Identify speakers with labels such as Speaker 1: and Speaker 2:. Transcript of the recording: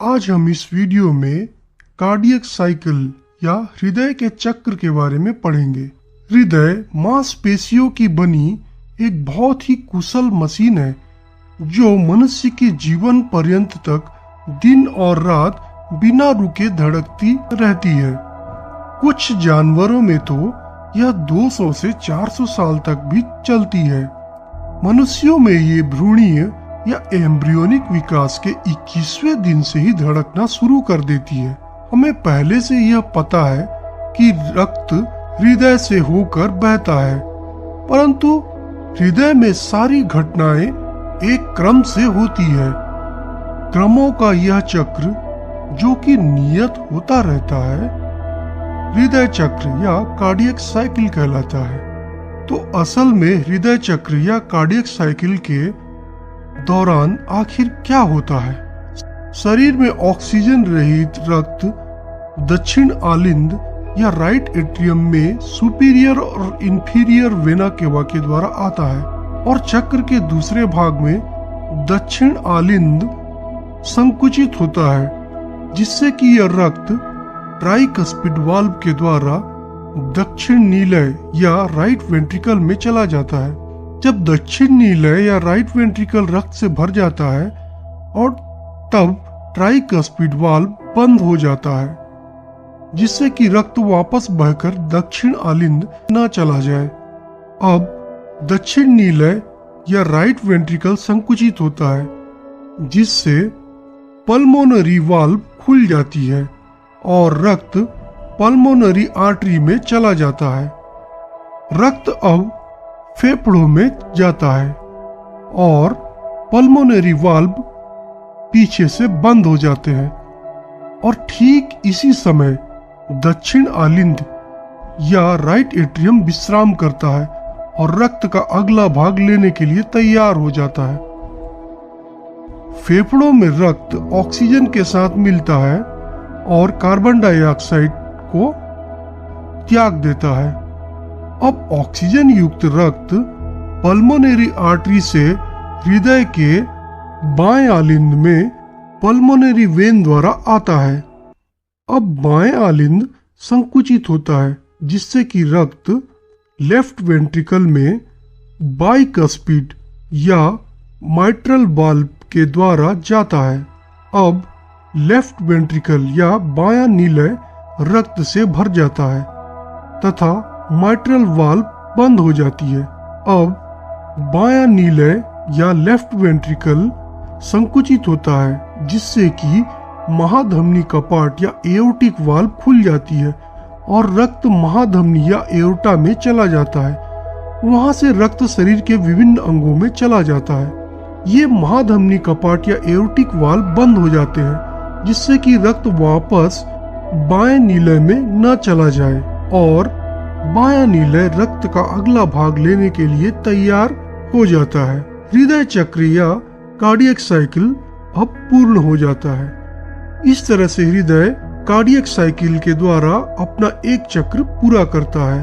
Speaker 1: आज हम इस वीडियो में कार्डियक साइकिल या हृदय के चक्र के बारे में पढ़ेंगे। हृदय मांसपेशियों की बनी एक बहुत ही कुशल मशीन है जो मनुष्य के जीवन पर्यंत तक दिन और रात बिना रुके धड़कती रहती है। कुछ जानवरों में तो यह 200 से 400 साल तक भी चलती है। मनुष्यों में ये भ्रूणीय या एम्ब्रियोनिक विकास के 21वें दिन से ही धड़कना शुरू कर देती है। हमें पहले से यह पता है कि रक्त हृदय से होकर बहता है, परंतु हृदय में सारी घटनाएं एक क्रम से होती है। क्रमों का यह चक्र जो कि नियत होता रहता है, हृदय चक्र या कार्डियक साइकिल कहलाता है। तो असल में हृदय चक्र या कार्डियक साइकिल के दौरान आखिर क्या होता है? शरीर में ऑक्सीजन रहित रक्त दक्षिण आलिंद या राइट एट्रियम में सुपीरियर और इंफीरियर वेना केवा के द्वारा आता है और चक्र के दूसरे भाग में दक्षिण आलिंद संकुचित होता है, जिससे कि यह रक्त ट्राइकस्पिड वाल्व के द्वारा दक्षिण नीलय या राइट वेंट्रिकल में चला जाता है। जब दक्षिण नीलय या राइट वेंट्रिकल रक्त से भर जाता है और तब ट्राइकस्पिड वाल्व बंद हो जाता है, जिससे कि रक्त वापस बहकर दक्षिण आलिंद न चला जाए। अब दक्षिण नीलय या राइट वेंट्रिकल संकुचित होता है, जिससे पल्मोनरी वाल्व खुल जाती है और रक्त पल्मोनरी आर्टरी में चला जाता है। रक्त अब फेफड़ों में जाता है और पल्मोनरी वाल्व पीछे से बंद हो जाते हैं और ठीक इसी समय दक्षिण आलिंद या राइट एट्रियम विश्राम करता है और रक्त का अगला भाग लेने के लिए तैयार हो जाता है। फेफड़ों में रक्त ऑक्सीजन के साथ मिलता है और कार्बन डाइऑक्साइड को त्याग देता है। अब ऑक्सीजन युक्त रक्त पल्मोनरी आर्टरी से हृदय के बाएं आलिंद में पल्मोनरी वेन द्वारा आता है। अब बाएं आलिंद संकुचित होता है, जिससे कि रक्त लेफ्ट वेंट्रिकल में बाइकस्पिड या माइट्रल वाल्व के द्वारा जाता है। अब लेफ्ट वेंट्रिकल या बायां नीलय रक्त से भर जाता है तथा माइट्रल वाल्व बंद हो जाती है। अब बायां नीलय या लेफ्ट वेंट्रिकल संकुचित होता है, जिससे कि महाधमनी कपाट या एओर्टिक वाल्व खुल जाती है और रक्त महाधमनी या एओर्टा में चला जाता है। वहां से रक्त शरीर के विभिन्न अंगों में चला जाता है। ये महाधमनी कपाट या एओर्टिक वाल्व बंद हो जाते हैं, जिससे कि रक्त वापस बाएं नीलय में न चला जाए और बायां नीलय रक्त का अगला भाग लेने के लिए तैयार हो जाता है। हृदय चक्र या कार्डियक साइकिल अब पूर्ण हो जाता है। इस तरह से हृदय कार्डियक साइकिल के द्वारा अपना एक चक्र पूरा करता है।